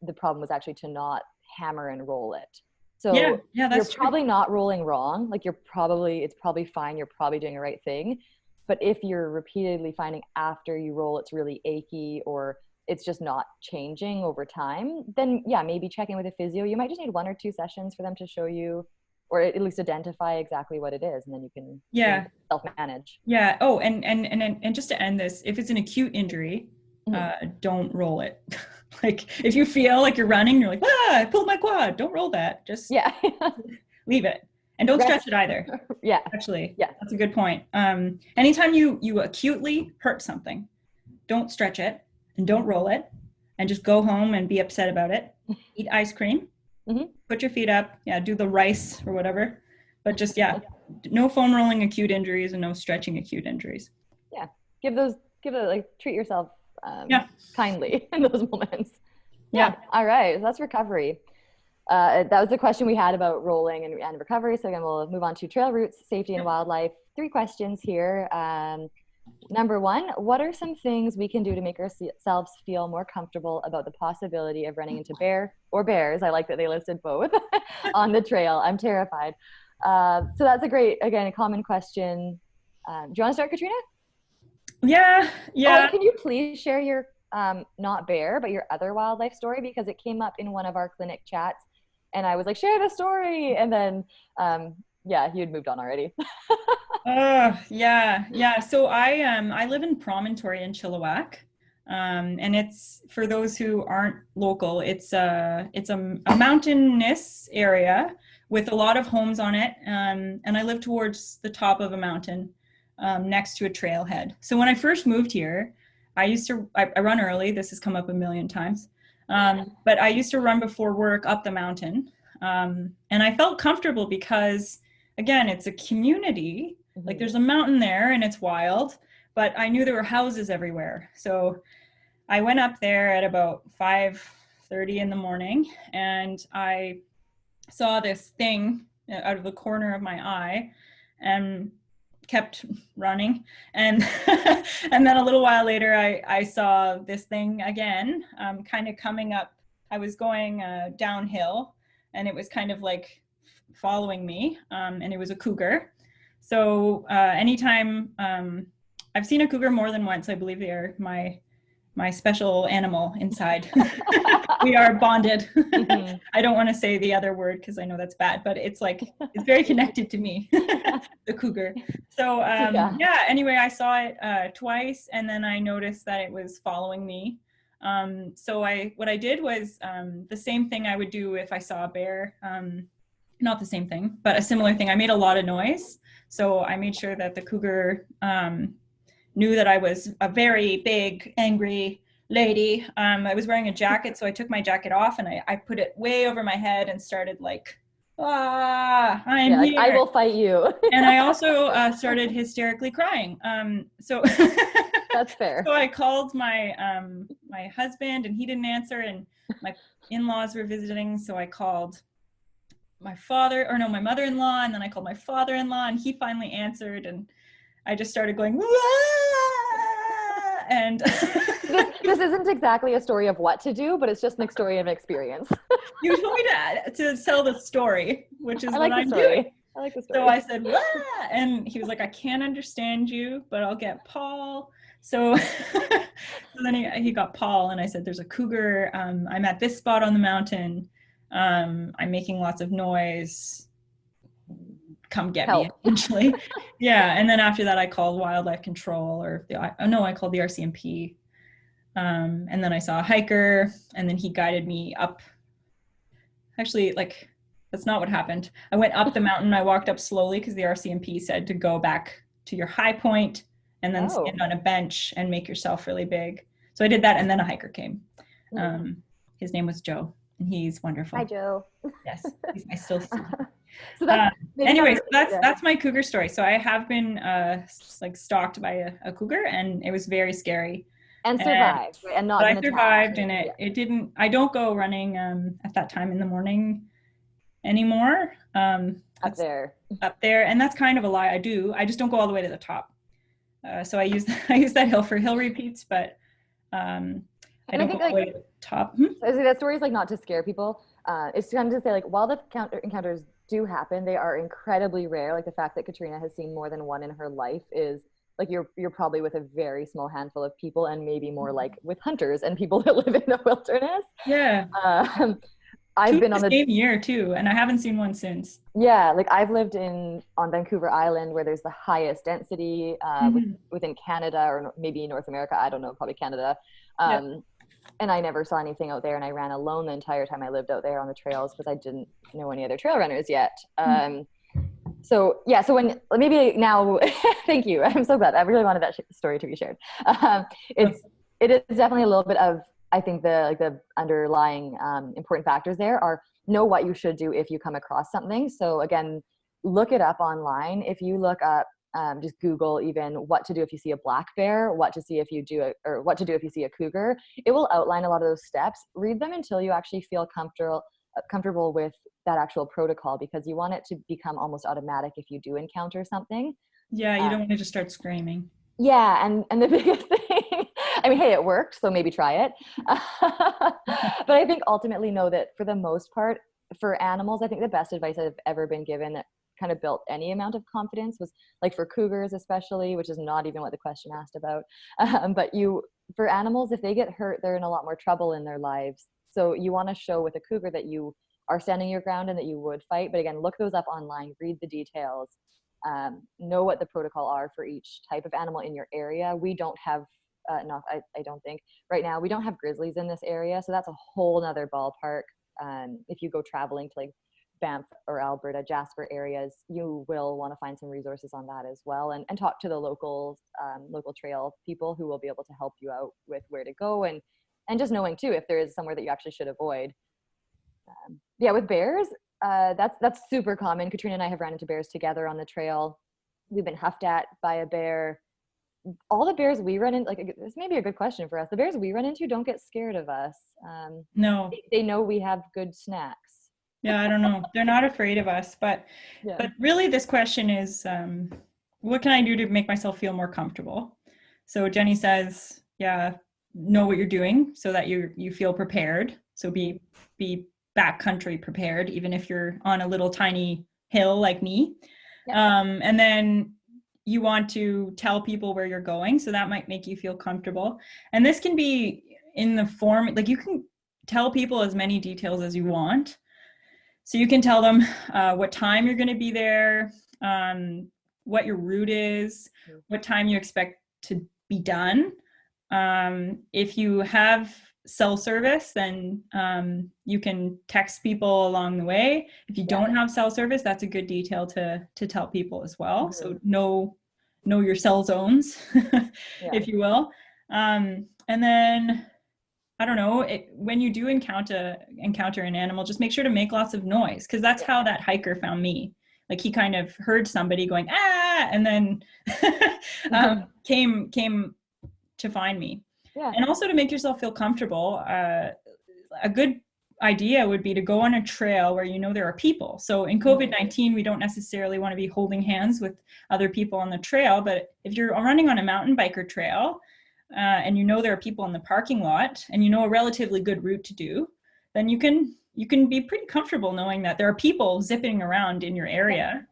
the problem was actually to not hammer and roll it. Yeah, So yeah, you're that's true. probably not rolling wrong. Like it's probably fine. You're probably doing the right thing. But if you're repeatedly finding after you roll, it's really achy or it's just not changing over time, then yeah, maybe check in with a physio. You might just need 1 or 2 sessions for them to show you or at least identify exactly what it is. And then you can Yeah. self manage. Yeah. Oh, and just to end this, if it's an acute injury, Mm-hmm. don't roll it. Like if you feel like you're running, you're like, ah, I pulled my quad. Don't roll that. Just Yeah. leave it, and don't stretch Rest. it either. Yeah. Actually, Yeah. that's a good point. Anytime you acutely hurt something, don't stretch it and don't roll it, and just go home and be upset about it. Eat ice cream. Mm-hmm. Put your feet up. Yeah, do the rice or whatever. But just yeah, no foam rolling acute injuries and no stretching acute injuries. Yeah. Give it like treat yourself Yeah. kindly in those moments. Yeah. Yeah. All right. So that's recovery. That was the question we had about rolling and recovery. So again, we'll move on to trail routes, safety, and wildlife. 3 questions here. Number 1, what are some things we can do to make ourselves feel more comfortable about the possibility of running into bear or bears? I like that they listed both on the trail. I'm terrified. So that's again, a common question. Do you want to start, Katrina? Yeah. Oh, Yeah. and can you please share your not bear, but your other wildlife story because it came up in one of our clinic chats, and I was like, share the story, and then yeah, you had moved on already. Yeah. Yeah. So I live in Promontory in Chilliwack. And it's, for those who aren't local, it's a mountainous area with a lot of homes on it. And I live towards the top of a mountain, next to a trailhead. So when I first moved here, I run early. This has come up a million times. But I used to run before work up the mountain. And I felt comfortable because, again, it's a community. Like there's a mountain there and it's wild, but I knew there were houses everywhere. So I went up there at about 5:30 in the morning, and I saw this thing out of the corner of my eye and kept running. And and then a little while later, I saw this thing again, kind of coming up. I was going downhill, and it was kind of like following me, and it was a cougar. So anytime I've seen a cougar more than once, I believe they are my special animal inside. We are bonded. Mm-hmm. I don't want to say the other word because I know that's bad, but it's like, it's very connected to me, the cougar. So yeah, anyway, I saw it twice, and then I noticed that it was following me. So what I did was the same thing I would do if I saw a bear. Not the same thing, but a similar thing. I made a lot of noise. So I made sure that the cougar knew that I was a very big, angry lady. I was wearing a jacket, so I took my jacket off and I put it way over my head and started like, I'm here. I will fight you. And I also started hysterically crying. So that's fair. So I called my my husband, and he didn't answer, and my in-laws were visiting, so I called my mother-in-law, and then I called my father-in-law, and he finally answered, and I just started going, Wah! And this isn't exactly a story of what to do, but it's just a story of experience. You told me to tell the story, which is what I'm doing. I like the story. So I said, Wah! And he was like, I can't understand you, but I'll get Paul. So, so then he got Paul, and I said, there's a cougar. I'm at this spot on the mountain. I'm making lots of noise. Come get me, essentially. Yeah. And then after that, I called wildlife control, I called the RCMP. And then I saw a hiker, and then he guided me up. Actually, like, that's not what happened. I went up the mountain. I walked up slowly because the RCMP said to go back to your high point and then stand on a bench and make yourself really big. So I did that, and then a hiker came. His name was Joe, and he's wonderful. Hi, Joe. Yes, I still see him. So anyways, that's my cougar story. So I have been like stalked by a cougar, and it was very scary. And survived, and not. But I survived, and it didn't. I don't go running at that time in the morning anymore. Up there, and that's kind of a lie. I just don't go all the way to the top. So I use that hill for hill repeats, but I don't go all the way to the top. That story is like not to scare people. It's kind of to say, like, while the encounters do happen, they are incredibly rare. Like the fact that Katrina has seen more than one in her life is like you're probably with a very small handful of people, and maybe more like with hunters and people that live in the wilderness. Yeah. I've been on the same year too, and I haven't seen one since. Yeah, like I've lived on Vancouver Island, where there's the highest density within Canada, or maybe North America. I don't know, probably Canada. And I never saw anything out there, and I ran alone the entire time I lived out there on the trails because I didn't know any other trail runners yet. So when maybe now, thank you. I'm so glad. I really wanted that story to be shared. It is definitely a little bit of, I think the underlying important factors there are know what you should do if you come across something. So again, look it up online. If you look up, just Google even what to do if you see a black bear, what to do if you see a cougar. It will outline a lot of those steps. Read them until you actually feel comfortable with that actual protocol, because you want it to become almost automatic if you do encounter something. Yeah, you don't want to just start screaming. Yeah, and the biggest thing, I mean, hey, it worked, so maybe try it. But I think ultimately know that for the most part, for animals, I think the best advice I've ever been given that kind of built any amount of confidence was like for cougars especially, which is not even what the question asked about. But for animals, if they get hurt, they're in a lot more trouble in their lives. So you want to show with a cougar that you are standing your ground and that you would fight. But again, look those up online, read the details, know what the protocol are for each type of animal in your area. We don't have not, I don't think right now. We don't have grizzlies in this area, so that's a whole nother ballpark. If you go traveling to like Banff or Alberta, Jasper areas, you will want to find some resources on that as well, and talk to the local trail people who will be able to help you out with where to go, and just knowing too if there is somewhere that you actually should avoid. Yeah, with bears, that's super common. Katrina and I have ran into bears together on the trail. We've been huffed at by a bear. All the bears we run into, like, this may be a good question for us. The bears we run into don't get scared of us. No. They know we have good snacks. Yeah, I don't know. They're not afraid of us, but Yeah. really this question is, what can I do to make myself feel more comfortable? So Jenny says, yeah, know what you're doing so that you feel prepared. So be backcountry prepared, even if you're on a little tiny hill like me. Yeah. And then you want to tell people where you're going, so that might make you feel comfortable. And this can be in the form, like, you can tell people as many details as you want. So you can tell them what time you're going to be there, what your route is, what time you expect to be done. If you have cell service, then you can text people along the way. If you don't have cell service, that's a good detail to tell people as well. Mm-hmm. So know your cell zones, if you will. And then, I don't know, when you do encounter an animal, just make sure to make lots of noise, because that's how that hiker found me. Like, he kind of heard somebody going, ah, and then came to find me. Yeah. And also to make yourself feel comfortable, a good idea would be to go on a trail where you know there are people. So in COVID-19, we don't necessarily want to be holding hands with other people on the trail, but if you're running on a mountain biker trail, and you know there are people in the parking lot, and you know a relatively good route to do, then you can be pretty comfortable knowing that there are people zipping around in your area.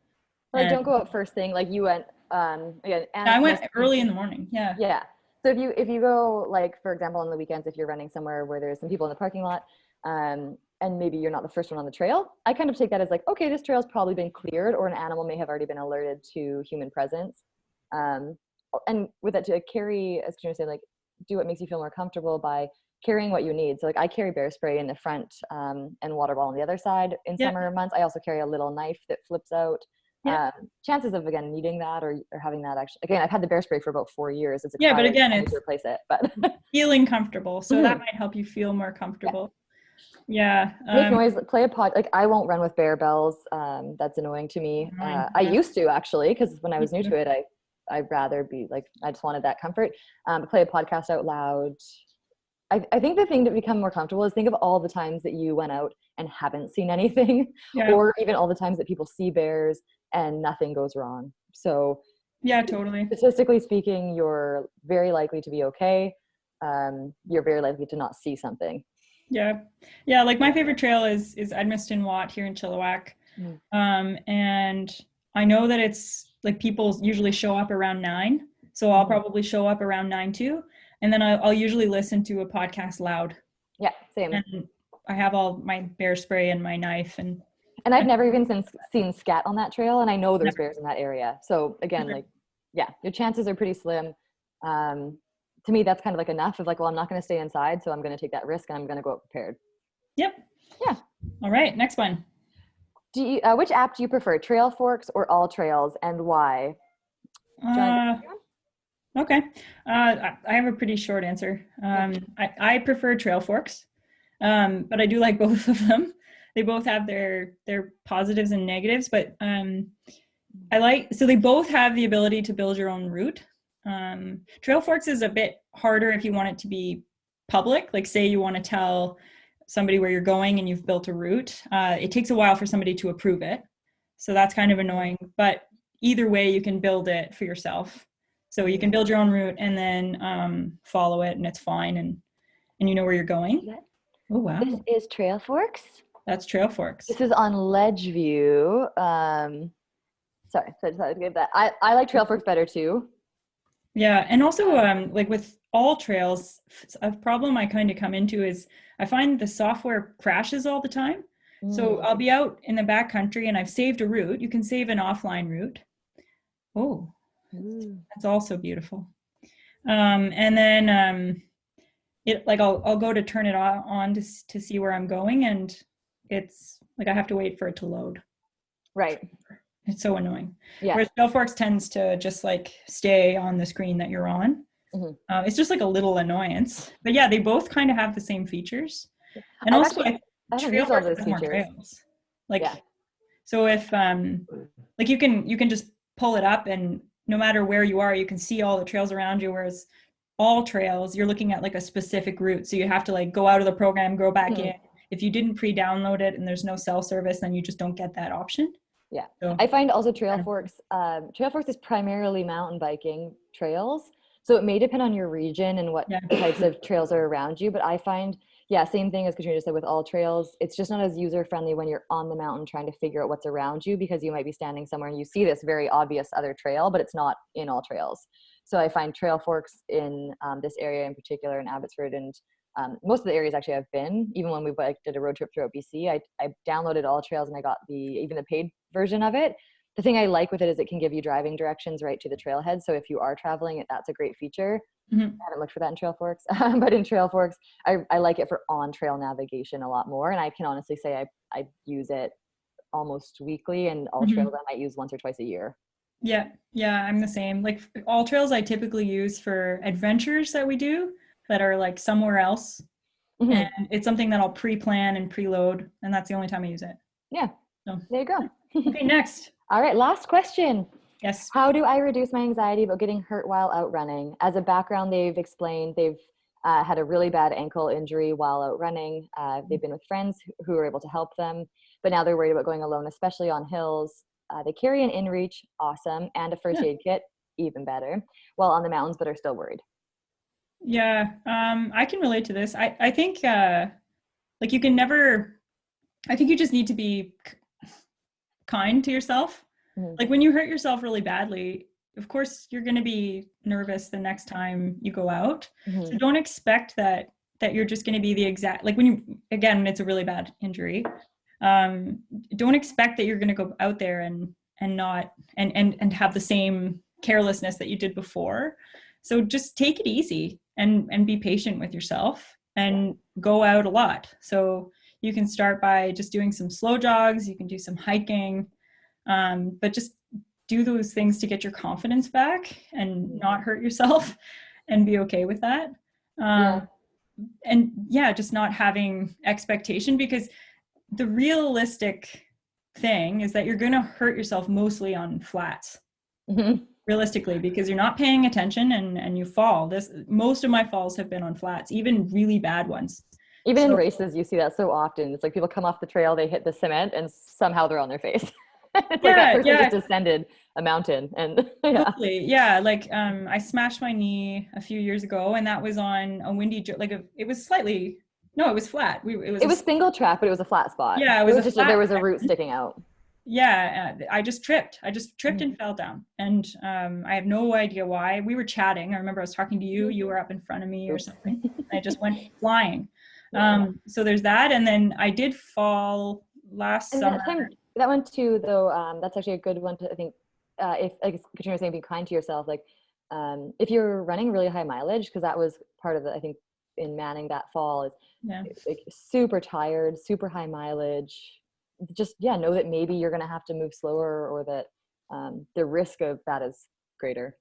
Like, don't go out first thing. Like, you went again. I went early in the morning. Yeah. Yeah. So if you go, like, for example, on the weekends, if you're running somewhere where there's some people in the parking lot, and maybe you're not the first one on the trail, I kind of take that as like, okay, this trail's probably been cleared, or an animal may have already been alerted to human presence. And with that, to carry, as Katrina said, like, do what makes you feel more comfortable by carrying what you need. So, like, I carry bear spray in the front, and water bottle on the other side in summer months. I also carry a little knife that flips out. Chances of, again, needing that or having that, actually, again, I've had the bear spray for about 4 years. It's but again, it's to replace it, but feeling comfortable. So that might help you feel more comfortable. Yeah. Make noise, play a pod. Like, I won't run with bear bells. That's annoying to me. I used to, actually, because when I was new to it, I'd rather be like, I just wanted that comfort. Play a podcast out loud. I think the thing to become more comfortable is think of all the times that you went out and haven't seen anything, or even all the times that people see bears and nothing goes wrong. So yeah, totally. Statistically speaking, you're very likely to be okay. You're very likely to not see something. Yeah. Like, my favorite trail is Edmiston Watt here in Chilliwack. And I know that it's like, people usually show up around 9. So I'll probably show up around 9 too. And then I'll usually listen to a podcast loud. Yeah, same. And I have all my bear spray and my knife. And I've never even seen scat on that trail. And I know there's bears in that area. So again, like, yeah, your chances are pretty slim. To me, that's kind of like enough of like, well, I'm not going to stay inside, so I'm going to take that risk and I'm going to go out prepared. Yep. Yeah. All right. Next one. Which app do you prefer, Trailforks or AllTrails, and why? Okay. I have a pretty short answer. I prefer Trailforks, but I do like both of them. They both have their positives and negatives, but so they both have the ability to build your own route. Trailforks is a bit harder if you want it to be public. Like, say you want to tell somebody where you're going and you've built a route. It takes a while for somebody to approve it. So that's kind of annoying, but either way, you can build it for yourself. So you can build your own route and then follow it, and it's fine, and you know where you're going. Oh, wow. This is Trailforks. That's Trailforks. This is on Ledgeview. Sorry, so I decided to give that. I like Trailforks better too. Yeah, and also like with AllTrails, a problem I kind of come into is I find the software crashes all the time. So I'll be out in the backcountry and I've saved a route. You can save an offline route. Oh, that's also beautiful. And then it like I'll go to turn it on to see where I'm going, and it's like I have to wait for it to load. Right. It's so annoying. Yeah. Whereas Trailforks tends to just like stay on the screen that you're on. Hmm. It's just like a little annoyance. But yeah, they both kind of have the same features. And I've also, actually I haven't used all Trailforks those has more features. trails. Like, Yeah. so if like you can just pull it up, and no matter where you are, you can see all the trails around you. Whereas all trails, you're looking at like a specific route, so you have to like go out of the program, go back Mhm. in. If you didn't pre-download it and there's no cell service, then you just don't get that option. Yeah. So I find also Trailforks is primarily mountain biking trails. So it may depend on your region and what yeah. types of trails are around you. But I find, yeah, same thing as Katrina just said with all trails. It's just not as user friendly when you're on the mountain trying to figure out what's around you, because you might be standing somewhere and you see this very obvious other trail, but it's not in all trails. So I find Trailforks in this area in particular in Abbotsford and most of the areas actually I've been, even when we like did a road trip throughout BC, I downloaded all trails and I got even the paid version of it. The thing I like with it is it can give you driving directions right to the trailhead. So if you are traveling, that's a great feature. Mhm. I haven't looked for that in Trailforks, but in Trailforks, I like it for on-trail navigation a lot more. And I can honestly say I use it almost weekly, and all trails Mhm. I might use once or twice a year. Yeah, yeah, I'm the same. Like all trails I typically use for adventures that we do that are like somewhere else. And Hmm. it's something that I'll pre-plan and preload, and that's the only time I use it. Yeah, So, there you go. okay, next. All right, last question. Yes. How do I reduce my anxiety about getting hurt while out running? As a background, they've explained they've had a really bad ankle injury while out running. They've been with friends who were able to help them, but now they're worried about going alone, especially on hills. They carry an InReach, awesome, and a first Yeah. aid kit, even better, while on the mountains, but are still worried. Yeah, I can relate to this. I think like you can never I think you just need to be kind to yourself. Mhm. Like when you hurt yourself really badly, of course you're going to be nervous the next time you go out. So Mhm. don't expect that you're just going to be the exact like when you again when it's a really bad injury. Don't expect that you're going to go out there and not and have the same carelessness that you did before. So just take it easy and be patient with yourself Yeah. and go out a lot. So you can start by just doing some slow jogs, you can do some hiking, but just do those things to get your confidence back and Mhm. not hurt yourself and be okay with that. Yeah. Um, and yeah, just not having expectation, because the realistic thing is that you're going to hurt yourself mostly on flats, Mhm. realistically, because you're not paying attention and you fall. This most of my falls have been on flats, even really bad ones. Even in So races, you see that so often. It's like people come off the trail, they hit the cement, and somehow they're on their face. It's like that yeah, person yeah, just descended a mountain, and yeah. totally. Yeah, like I smashed my knee a few years ago, and that was on a windy it was slightly no, it was flat. It was It was single track, but it was a flat spot. yeah, it It was was a just flat there was a root section. sticking out. Yeah, I just tripped. I just tripped Mhm. and fell down, and I have no idea why. We were chatting. I remember I was talking to you. You were up in front of me or Oops. something. I just went flying. Yeah. So there's that, and then I did fall last And that summer. time, that one too, though, that's actually a good one to, I think, if, like Katrina was saying, be kind to yourself. Like, if you're running really high mileage, because that was part of the, I think, in manning that fall, is Yeah. like super tired, super high mileage. Just, yeah, know that maybe you're going to have to move slower, or that the risk of that is greater.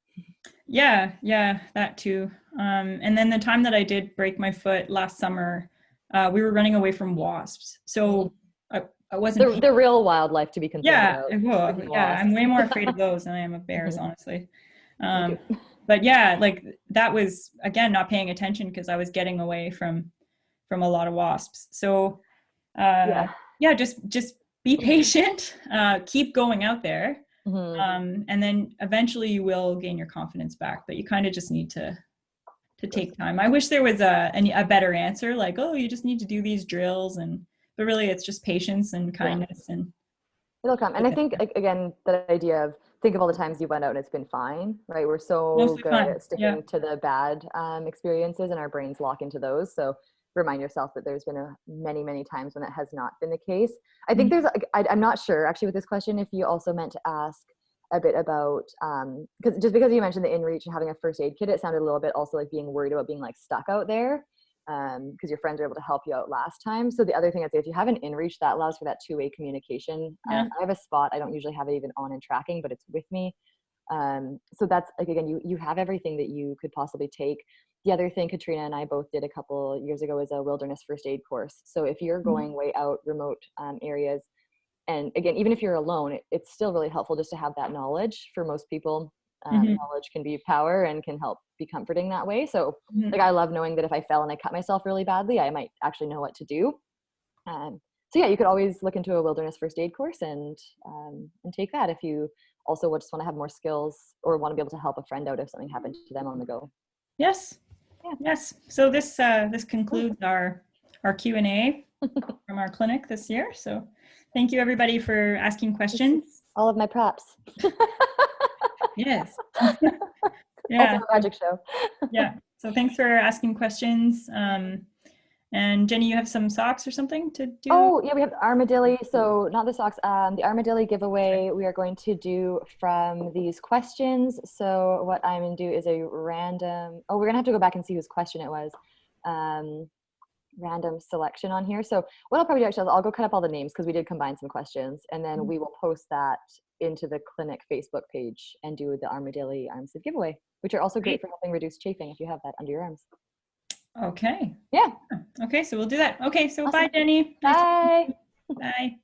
Yeah, yeah, that too. And then the time that I did break my foot last summer, we were running away from wasps. Mhm. So I wasn't, The real wildlife to be concerned yeah, about, well, freaking yeah, I'm wasps. way more afraid of those than I am of bears, Mhm. honestly. Me Um, too. but yeah, like that was, again, not paying attention because I was getting away from a lot of wasps. So uh, Yeah. yeah, just be patient, keep going out there. Mhm. And then eventually you will gain your confidence back, but you kind of just need to take time. I wish there was a better answer, like, oh, you just need to do these drills, and but really it's just patience and Yeah. kindness and It'll come. And I think, again, that idea of think of all the times you went out and it's been fine, right? We're so mostly good fun. at Yeah. sticking to the bad experiences, and our brains lock into those. So remind yourself that there's been many, many times when that has not been the case. I think Mhm. I'm not sure actually with this question if you also meant to ask a bit about, because you mentioned the InReach and having a first aid kit, it sounded a little bit also like being worried about being like stuck out there, because your friends are able to help you out last time. So the other thing I'd say, if you have an InReach, that allows for that two-way communication. Yeah. I have a Spot. I don't usually have it even on and tracking, but it's with me. So that's like, again, you have everything that you could possibly take. The other thing Katrina and I both did a couple years ago is a wilderness first aid course. So if you're going way out remote areas, and again, even if you're alone, it's still really helpful just to have that knowledge. For most people, knowledge can be power and can help be comforting that way. So like, I love knowing that if I fell and I cut myself really badly, I might actually know what to do. So yeah, you could always look into a wilderness first aid course and take that if you also just want to have more skills or want to be able to help a friend out if something happened to them on the go. Yes. Yeah. Yes. So this concludes our Q&A from our clinic this year. So thank you everybody for asking questions. All of my props. Yes. Yeah. Also a magic show. Yeah. So thanks for asking questions. And Jenny, you have some socks or something to do? Oh yeah, we have the Armadillo. So not the socks, the Armadillo giveaway we are going to do from these questions. So what I'm gonna do is a random, we're gonna have to go back and see whose question it was. Random selection on here. So what I'll probably do actually is I'll go cut up all the names because we did combine some questions, and then we will post that into the clinic Facebook page and do the Armadillo arm sleeve giveaway, which are also great for helping reduce chafing if you have that under your arms. Okay. Yeah. Okay, so we'll do that. Okay, so Awesome. bye, Jenny. Bye. Bye.